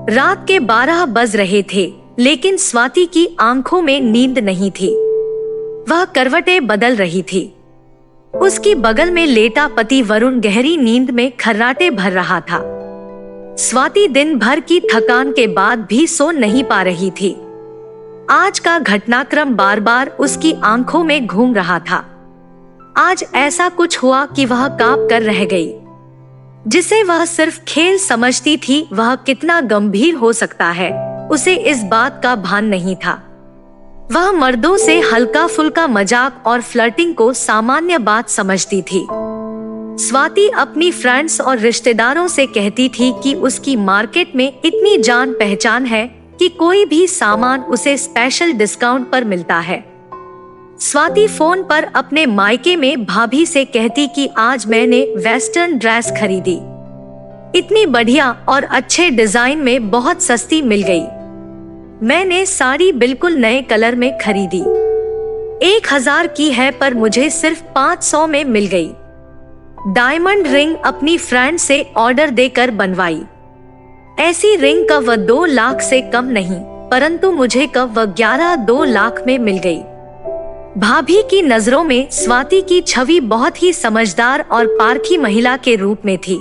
रात के 12 बज रहे थे, लेकिन स्वाति की आंखों में नींद नहीं थी। वह करवटें बदल रही थी। उसकी बगल में लेटा पति वरुण गहरी नींद में खर्राटे भर रहा था। स्वाति दिन भर की थकान के बाद भी सो नहीं पा रही थी। आज का घटनाक्रम बार बार उसकी आंखों में घूम रहा था। आज ऐसा कुछ हुआ कि वह कांप कर रह गई। जिसे वह सिर्फ खेल समझती थी, वह कितना गंभीर हो सकता है, उसे इस बात का भान नहीं था। वह मर्दों से हल्का फुल्का मजाक और फ्लर्टिंग को सामान्य बात समझती थी। स्वाति अपनी फ्रेंड्स और रिश्तेदारों से कहती थी कि उसकी मार्केट में इतनी जान पहचान है कि कोई भी सामान उसे स्पेशल डिस्काउंट पर मिलता है। स्वाति फोन पर अपने मायके में भाभी से कहती कि आज मैंने वेस्टर्न ड्रेस खरीदी, इतनी बढ़िया और अच्छे डिजाइन में बहुत सस्ती मिल गई। मैंने साड़ी बिल्कुल नए कलर में खरीदी, 1000 की है पर मुझे सिर्फ 500 में मिल गई। डायमंड रिंग अपनी फ्रेंड से ऑर्डर देकर बनवाई। ऐसी रिंग का वह 2 लाख से कम नहीं, परंतु मुझे कब वह 2 लाख में मिल गई। भाभी की नजरों में स्वाति की छवि बहुत ही समझदार और पारखी महिला के रूप में थी।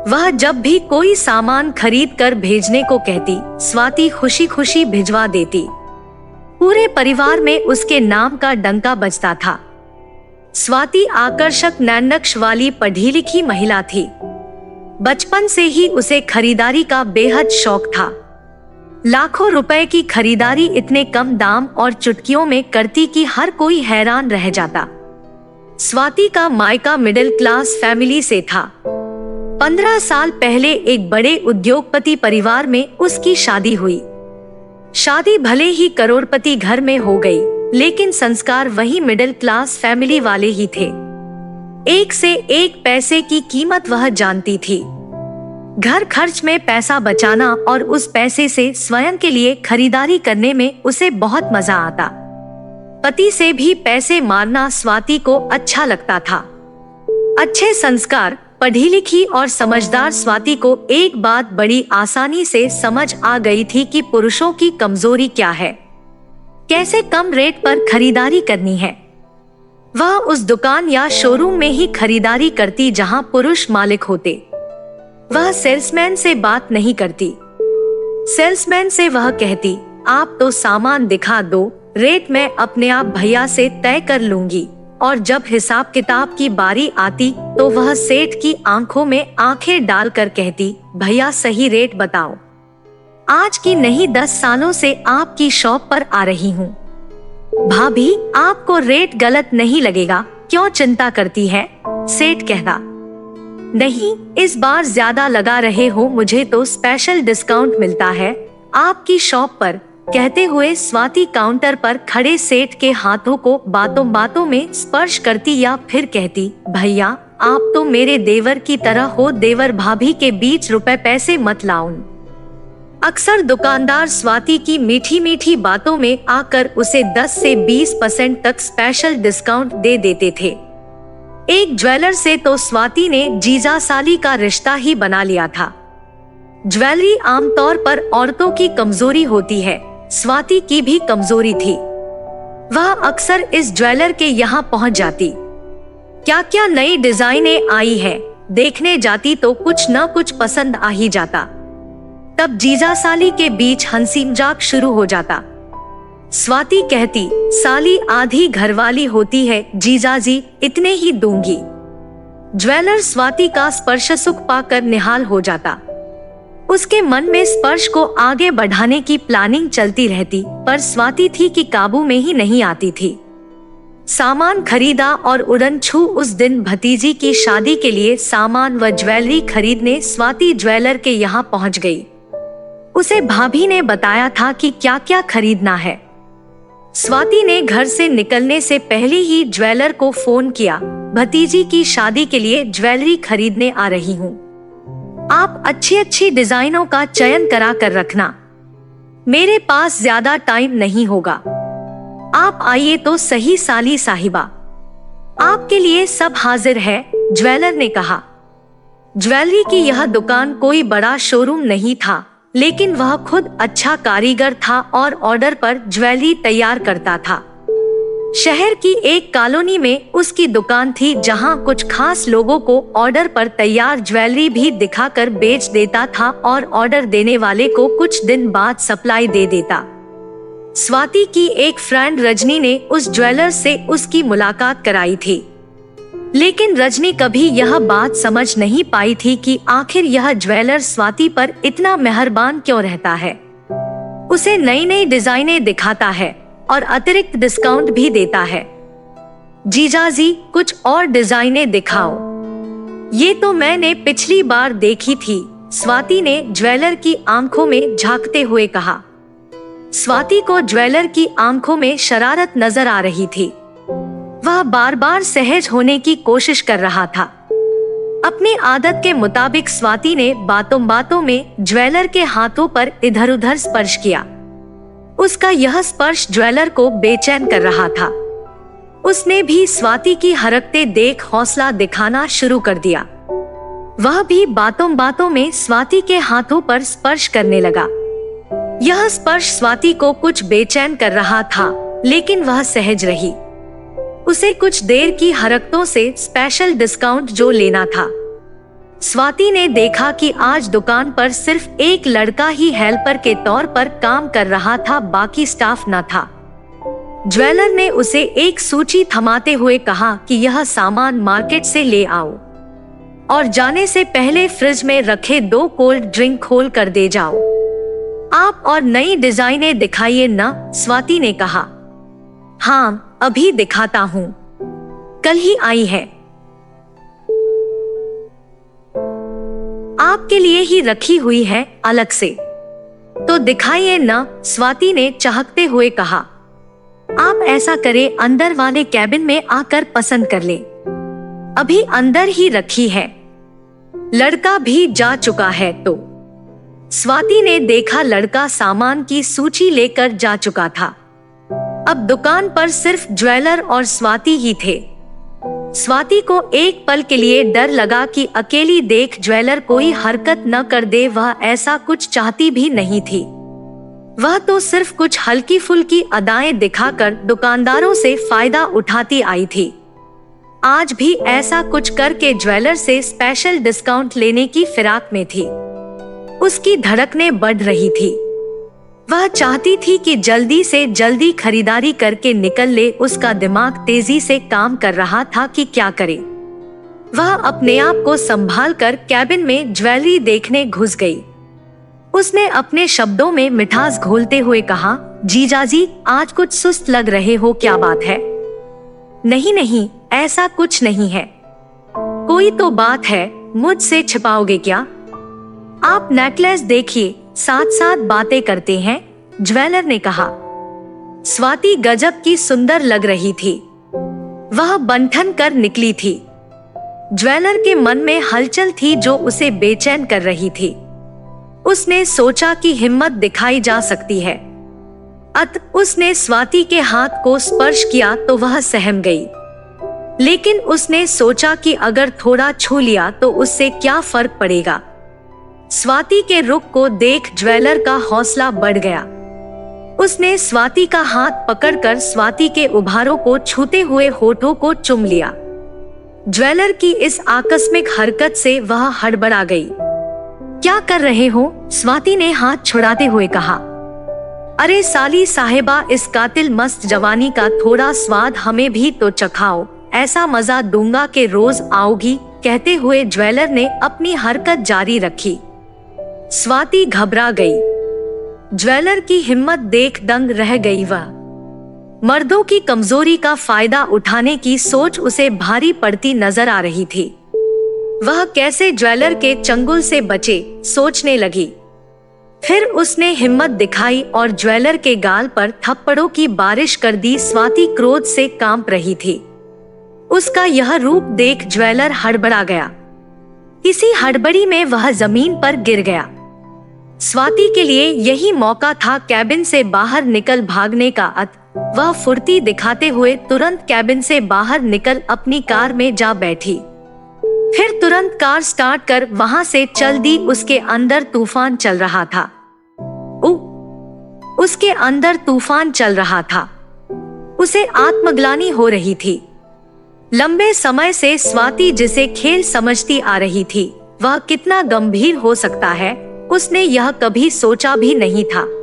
वह जब भी कोई सामान खरीद कर भेजने को कहती, स्वाति खुशी खुशी भिजवा देती। पूरे परिवार में उसके नाम का डंका बजता था। स्वाति आकर्षक नैननक्श वाली पढ़ी लिखी महिला थी। बचपन से ही उसे खरीदारी का बेहद शौक था। लाखों रुपए की खरीदारी इतने कम दाम और चुटकियों में करती कि हर कोई हैरान रह जाता। स्वाति का मायका मिडिल क्लास फैमिली से था। 15 साल पहले एक बड़े उद्योगपति परिवार में उसकी शादी हुई। शादी भले ही करोड़पति घर में हो गई, लेकिन संस्कार वही मिडिल क्लास फैमिली वाले ही थे। एक से एक पैसे की कीमत वह जानती थी। घर खर्च में पैसा बचाना और उस पैसे से स्वयं के लिए खरीदारी करने में उसे बहुत मजा आता। पति से भी पैसे मारना स्वाति को अच्छा लगता था। अच्छे संस्कार, पढ़ी लिखी और समझदार स्वाति को एक बात बड़ी आसानी से समझ आ गई थी कि पुरुषों की कमजोरी क्या है, कैसे कम रेट पर खरीदारी करनी है। वह उस दुकान या शोरूम में ही खरीदारी करती जहां पुरुष मालिक होते। वह सेल्समैन से बात नहीं करती। सेल्समैन से वह कहती, आप तो सामान दिखा दो, रेट मैं अपने आप भैया से तय कर लूंगी। और जब हिसाब किताब की बारी आती तो वह सेठ की आंखों में आंखें डालकर कहती, भैया सही रेट बताओ, आज की नहीं 10 सालों से आपकी शॉप पर आ रही हूँ। भाभी आपको रेट गलत नहीं लगेगा, क्यों चिंता करती है? सेठ कहता, नहीं इस बार ज्यादा लगा रहे हो, मुझे तो स्पेशल डिस्काउंट मिलता है आपकी शॉप पर। कहते हुए स्वाति काउंटर पर खड़े सेठ के हाथों को बातों बातों में स्पर्श करती या फिर कहती, भैया आप तो मेरे देवर की तरह हो, देवर भाभी के बीच रुपए पैसे मत लाऊं। अक्सर दुकानदार स्वाति की मीठी मीठी बातों में आकर उसे 10 से 20% तक स्पेशल डिस्काउंट दे देते थे। एक ज्वेलर से तो स्वाति ने जीजा साली का रिश्ता ही बना लिया था। ज्वेलरी आमतौर पर औरतों की कमजोरी होती है, स्वाति की भी कमजोरी थी। वह अक्सर इस ज्वेलर के यहाँ पहुंच जाती। क्या क्या नई डिजाइनें आई है देखने जाती तो कुछ न कुछ पसंद आ ही जाता। तब जीजा साली के बीच हंसी मजाक शुरू हो जाता। स्वाति कहती, साली आधी घरवाली होती है, जीजाजी इतने ही दूंगी। ज्वेलर स्वाति का स्पर्श सुख पाकर निहाल हो जाता। उसके मन में स्पर्श को आगे बढ़ाने की प्लानिंग चलती रहती, पर स्वाति थी कि काबू में ही नहीं आती थी। सामान खरीदा और उड़न छू उस दिन भतीजी की शादी के लिए सामान व ज्वेलरी खरीदने स्वाति ज्वेलर के यहाँ पहुँच गई। उसे भाभी ने बताया था कि क्या क्या खरीदना है। स्वाति ने घर से निकलने से पहले ही ज्वेलर को फोन किया, भतीजी की शादी के लिए ज्वेलरी खरीदने आ रही हूँ, आप अच्छी अच्छी डिजाइनों का चयन करा कर रखना, मेरे पास ज्यादा टाइम नहीं होगा, आप आइए तो सही साली साहिबा, आपके लिए सब हाजिर है, ज्वेलर ने कहा। ज्वेलरी की यह दुकान कोई बड़ा शोरूम नहीं था, लेकिन वह खुद अच्छा कारीगर था और ऑर्डर पर ज्वेलरी तैयार करता था। शहर की एक कॉलोनी में उसकी दुकान थी, जहां कुछ खास लोगों को ऑर्डर पर तैयार ज्वेलरी भी दिखाकर बेच देता था और ऑर्डर देने वाले को कुछ दिन बाद सप्लाई दे देता। स्वाति की एक फ्रेंड रजनी ने उस ज्वेलर से उसकी मुलाकात कराई थी, लेकिन रजनी कभी यह बात समझ नहीं पाई थी कि आखिर यह ज्वेलर स्वाति पर इतना मेहरबान क्यों रहता है। उसे नई नई डिजाइनें दिखाता है और अतिरिक्त डिस्काउंट भी देता है। जीजाजी, कुछ और डिजाइनें दिखाओ। ये तो मैंने पिछली बार देखी थी, स्वाति ने ज्वेलर की आंखों में झांकते हुए कहा। स्वाति को ज्वेलर की आंखों में शरारत नजर आ रही थी। वह बार बार सहज होने की कोशिश कर रहा था। अपनी आदत के मुताबिक स्वाति ने बातों बातों में ज्वेलर के हाथों पर इधर उधर स्पर्श किया। उसका यह स्पर्श ज्वेलर को बेचैन कर रहा था। उसने भी स्वाति की हरकतें देख हौसला दिखाना शुरू कर दिया। वह भी बातों बातों में स्वाति के हाथों पर स्पर्श करने लगा। यह स्पर्श स्वाति को कुछ बेचैन कर रहा था, लेकिन वह सहज रही। उसे कुछ देर की हरकतों से स्पेशल डिस्काउंट जो लेना था। स्वाति ने देखा कि आज दुकान पर सिर्फ एक लड़का ही हेल्पर के तौर पर काम कर रहा था, बाकी स्टाफ न था। ज्वेलर ने उसे एक सूची थमाते हुए कहा कि यह सामान मार्केट से ले आओ और जाने से पहले फ्रिज में रखे 2 कोल्ड ड्रिंक खोल कर दे जाओ। आप और नई डिजाइनें दिखाइए ना, स्वाति ने कहा। हाँ, अभी दिखाता हूँ, कल ही आई है, आपके लिए ही रखी हुई है अलग से, तो दिखाइए ना, स्वाति ने चाहते हुए कहा। आप ऐसा करें, अंदर वाले कैबिन में आकर पसंद कर ले, अभी अंदर ही रखी है, लड़का भी जा चुका है। तो स्वाति ने देखा लड़का सामान की सूची लेकर जा चुका था। अब दुकान पर सिर्फ ज्वेलर और स्वाति ही थे। स्वाति को एक पल के लिए डर लगा कि अकेली देख ज्वेलर कोई हरकत न कर दे। वह ऐसा कुछ चाहती भी नहीं थी। वह तो सिर्फ कुछ हल्की फुल्की अदाएं दिखाकर दुकानदारों से फायदा उठाती आई थी। आज भी ऐसा कुछ करके ज्वेलर से स्पेशल डिस्काउंट लेने की फिराक में थी। उसकी धड़कनें बढ़ रही थी। वह चाहती थी कि जल्दी से जल्दी खरीदारी करके निकल ले। उसका दिमाग तेजी से काम कर रहा था कि क्या करे। वह अपने आप को संभाल कर कैबिन में ज्वेलरी देखने घुस गई। उसने अपने शब्दों में मिठास घोलते हुए कहा, जीजाजी, आज कुछ सुस्त लग रहे हो, क्या बात है? नहीं नहीं, ऐसा कुछ नहीं है। कोई तो बात है, मुझसे छिपाओगे क्या? आप नेकलेस देखिए, साथ साथ बातें करते हैं, ज्वेलर ने कहा। स्वाति गजब की सुंदर लग रही थी। वह बंठन कर निकली थी। ज्वेलर के मन में हलचल थी जो उसे बेचैन कर रही थी। उसने सोचा कि हिम्मत दिखाई जा सकती है। उसने स्वाति के हाथ को स्पर्श किया तो वह सहम गई, लेकिन उसने सोचा कि अगर थोड़ा छू लिया तो उससे क्या फर्क पड़ेगा। स्वाति के रुख को देख ज्वेलर का हौसला बढ़ गया। उसने स्वाति का हाथ पकड़कर स्वाति के उभारों को छूते हुए होठों को चूम लिया। ज्वेलर की इस आकस्मिक हरकत से वह हड़बड़ा गई। क्या कर रहे हो? स्वाति ने हाथ छुड़ाते हुए कहा। अरे साली साहिबा, इस कातिल मस्त जवानी का थोड़ा स्वाद हमें भी तो चखाओ, ऐसा मजा दूंगा कि रोज आओगी। कहते हुए ज्वेलर ने अपनी हरकत जारी रखी। स्वाति घबरा गई। ज्वेलर की हिम्मत देख दंग रह गई। वह मर्दों की कमजोरी का फायदा उठाने की सोच उसे भारी पड़ती नजर आ रही थी। वह कैसे ज्वेलर के चंगुल से बचे, सोचने लगी। फिर उसने हिम्मत दिखाई और ज्वेलर के गाल पर थप्पड़ों की बारिश कर दी। स्वाति क्रोध से कांप रही थी। उसका यह रूप देख ज्वेलर हड़बड़ा गया। इसी हड़बड़ी में वह जमीन पर गिर गया। स्वाति के लिए यही मौका था कैबिन से बाहर निकल भागने का। वह फुर्ती दिखाते हुए तुरंत कैबिन से बाहर निकल अपनी कार में जा बैठी। फिर तुरंत कार स्टार्ट कर वहां से चल दी। उसके अंदर तूफान चल रहा था। उसके अंदर तूफान चल रहा था। उसे आत्मग्लानि हो रही थी। लंबे समय से स्वाति जिसे खेल समझती आ रही थी, वह कितना गंभीर हो सकता है, उसने यह कभी सोचा भी नहीं था।